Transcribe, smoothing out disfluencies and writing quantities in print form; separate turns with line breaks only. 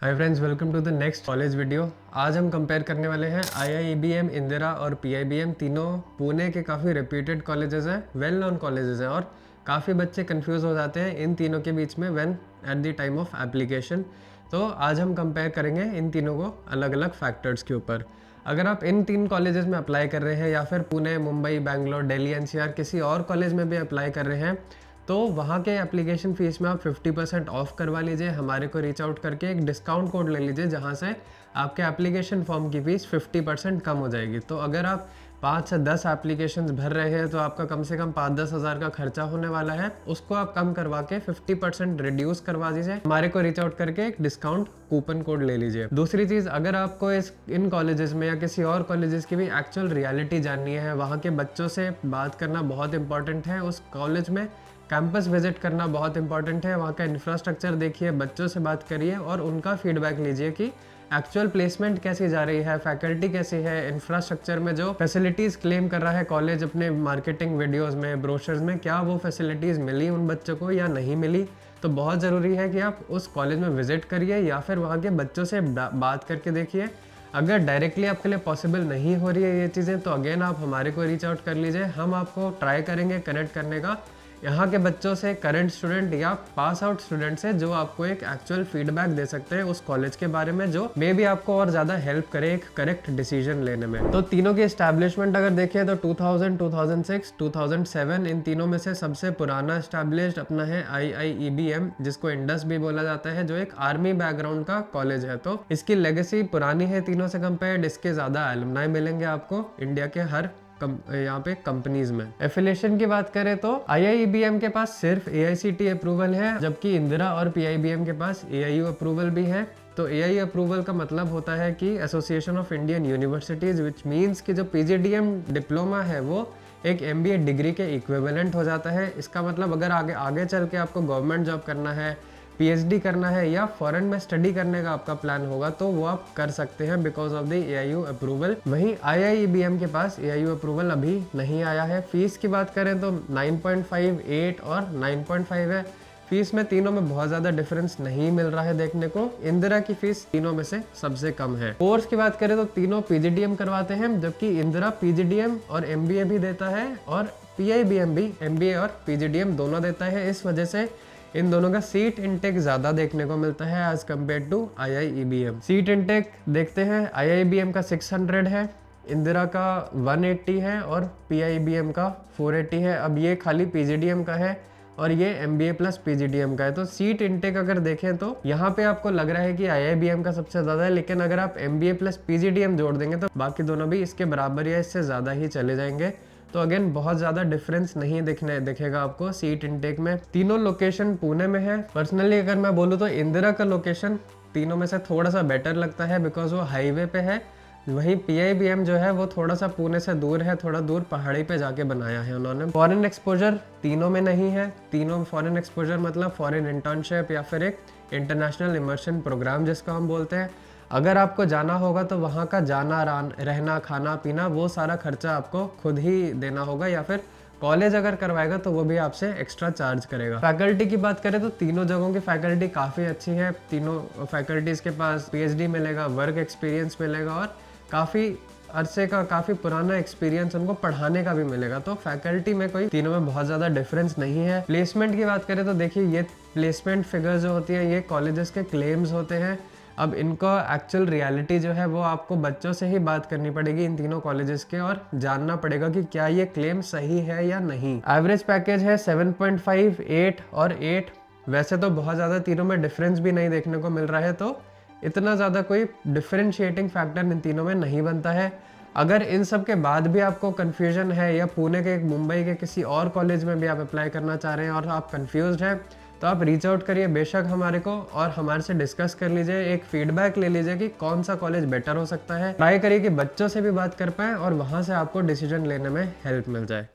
Hi friends, welcome to the next college video. आज हम compare करने वाले हैं आईआईबीएम, इंदिरा और पीआईबीएम। तीनों पुणे के काफ़ी रेप्यूटेड कॉलेजेस हैं, वेल नोन कॉलेजेस हैं और काफ़ी बच्चे कंफ्यूज हो जाते हैं इन तीनों के बीच में when at the time of application. तो आज हम कंपेयर करेंगे इन तीनों को अलग अलग फैक्टर्स के ऊपर। अगर आप इन तीन कॉलेजेस में अप्लाई कर रहे हैं या फिर पुणे, मुंबई, बैंगलोर, दिल्ली एनसीआर किसी और कॉलेज में भी अप्लाई कर रहे हैं तो वहाँ के एप्लीकेशन फ़ीस में आप 50% ऑफ करवा लीजिए। हमारे को रीच आउट करके एक डिस्काउंट कोड ले लीजिए जहाँ से आपके एप्लीकेशन फॉर्म की फ़ीस 50% कम हो जाएगी। तो अगर आप 5 से 10 एप्लीकेशंस भर रहे हैं तो आपका कम से कम 5-10 हज़ार का खर्चा होने वाला है, उसको आप कम करवा के 50% रिड्यूस करवा दीजिए। हमारे को रीच आउट करके एक डिस्काउंट कूपन कोड ले लीजिए। दूसरी चीज़, अगर आपको इन कॉलेजेस में या किसी और कॉलेजेस की भी एक्चुअल रियलिटी जाननी है, वहाँ के बच्चों से बात करना बहुत इंपॉर्टेंट है। उस कॉलेज में कैंपस विजिट करना बहुत इंपॉर्टेंट है। वहाँ का इंफ्रास्ट्रक्चर देखिए, बच्चों से बात करिए और उनका फीडबैक लीजिए कि एक्चुअल प्लेसमेंट कैसी जा रही है, फैकल्टी कैसी है, इंफ्रास्ट्रक्चर में जो फैसिलिटीज़ क्लेम कर रहा है कॉलेज अपने मार्केटिंग वीडियोस में, ब्रोशर्स में, क्या वो फैसिलिटीज़ मिली उन बच्चों को या नहीं मिली। तो बहुत ज़रूरी है कि आप उस कॉलेज में विजिट करिए या फिर वहाँ के बच्चों से बात करके देखिए। अगर डायरेक्टली आपके लिए पॉसिबल नहीं हो रही है ये चीज़ें तो अगेन आप हमारे को रीच आउट कर लीजिए। हम आपको ट्राई करेंगे कनेक्ट करने का यहाँ के बच्चों से, करंट स्टूडेंट या पास आउट स्टूडेंट से, जो आपको एक एक्चुअल फीडबैक दे सकते हैं उस कॉलेज के बारे में, जो मे बी आपको और ज़्यादा हेल्प करे एक करेक्ट डिसीजन लेने में। तो तीनों की एस्टैब्लिशमेंट अगर देखें तो 2000, 2006, 2007 इन तीनों में से सबसे पुराना एस्टैब्लिश्ड अपना है आईआईईबीएम, जिसको इंडस भी बोला जाता है, जो एक आर्मी बैकग्राउंड का कॉलेज है। तो इसकी लेगेसी पुरानी है तीनों से कंपेयर्ड। इसके ज़्यादा एलुमनाई मिलेंगे आपको इंडिया के हर यहाँ पे कंपनीज में। एफिलिएशन की बात करें तो आईआईबीएम के पास सिर्फ एआईसीटी अप्रूवल है, जबकि इंदिरा और पीआईबीएम के पास एआईयू अप्रूवल भी है। तो एआईयू अप्रूवल का मतलब होता है कि association of Indian universities, which means कि जो पीजीडीएम डिप्लोमा है वो एक एमबीए डिग्री के इक्विवेलेंट हो जाता है। इसका मतलब अगर आगे चल के आपको गवर्नमेंट जॉब करना है, पीएचडी करना है या फॉरेन में स्टडी करने का आपका प्लान होगा तो वो आप कर सकते हैं because of the AIU approval. वहीं आईआईबीएम के पास एआईयू अप्रूवल अभी नहीं आया है। फीस की बात करें तो 9.5, 8 और 9.5 है। फीस में तीनों में बहुत ज़्यादा डिफरेंस नहीं मिल रहा है देखने को। इंदिरा की फीस तीनों में से सबसे कम है। कोर्स की बात करें तो तीनों पीजीडीएम करवाते हैं, जबकि इंदिरा पीजीडीएम और एमबीए भी देता है और पीआईबीएम भी एमबीए और पीजीडीएम दोनों देता है। इस वजह से इन दोनों का सीट इनटेक ज़्यादा देखने को मिलता है as compare to IIEBM. Seat intake देखते हैं, आईआईबीएम का 600 है, इंदिरा का 180 है और पीआईबीएम का 480 है। अब ये खाली पीजीडीएम का है और ये एमबीए प्लस पीजीडीएम का है। तो सीट इनटेक अगर देखें तो यहाँ पे आपको लग रहा है कि आईआईबीएम का सबसे ज़्यादा है, लेकिन अगर आप एमबीए प्लस पीजीडीएम जोड़ देंगे तो बाकी दोनों भी इसके बराबर या इससे ज़्यादा ही चले जाएंगे। तो अगेन बहुत ज़्यादा डिफरेंस नहीं दिखेगा आपको सीट इनटेक में। तीनों लोकेशन पुणे में है। पर्सनली अगर मैं बोलूँ तो इंदिरा का लोकेशन तीनों में से थोड़ा सा बेटर लगता है बिकॉज वो हाईवे पे है। वहीं पीआईबीएम जो है वो थोड़ा सा पुणे से दूर है, थोड़ा दूर पहाड़ी पे जाके बनाया है उन्होंने। फॉरेन एक्सपोजर तीनों में नहीं है। तीनों फॉरेन एक्सपोजर मतलब फॉरेन इंटर्नशिप या फिर एक इंटरनेशनल इमर्शन प्रोग्राम जिसको हम बोलते हैं। अगर आपको जाना होगा तो वहाँ का जाना, रहना, खाना पीना वो सारा खर्चा आपको खुद ही देना होगा, या फिर कॉलेज अगर करवाएगा तो वो भी आपसे एक्स्ट्रा चार्ज करेगा। फैकल्टी की बात करें तो तीनों जगहों की फैकल्टी काफ़ी अच्छी है। तीनों फैकल्टीज़ के पास पीएचडी मिलेगा, वर्क एक्सपीरियंस मिलेगा और काफ़ी अरसे का, काफ़ी पुराना एक्सपीरियंस उनको पढ़ाने का भी मिलेगा। तो फैकल्टी में कोई तीनों में बहुत ज़्यादा डिफरेंस नहीं है। प्लेसमेंट की बात करें तो देखिए, ये प्लेसमेंट फिगर जो होती है ये कॉलेजेस के क्लेम्स होते हैं। अब इनका एक्चुअल रियलिटी जो है वो आपको बच्चों से ही बात करनी पड़ेगी इन तीनों कॉलेजेस के, और जानना पड़ेगा कि क्या ये क्लेम सही है या नहीं। एवरेज पैकेज है 7.5, 8 और 8। वैसे तो बहुत ज़्यादा तीनों में डिफरेंस भी नहीं देखने को मिल रहा है, तो इतना ज़्यादा कोई डिफरेंशिएटिंग फैक्टर इन तीनों में नहीं बनता है। अगर इन सब के बाद भी आपको कन्फ्यूजन है या पुणे के, मुंबई के किसी और कॉलेज में भी आप अप्लाई करना चाह रहे हैं और आप कन्फ्यूज्ड हैं, तो आप रीच आउट करिए बेशक हमारे को और हमारे से डिस्कस कर लीजिए, एक फीडबैक ले लीजिए कि कौन सा कॉलेज बेटर हो सकता है। ट्राई करिए कि बच्चों से भी बात कर पाएँ और वहाँ से आपको डिसीजन लेने में हेल्प मिल जाए।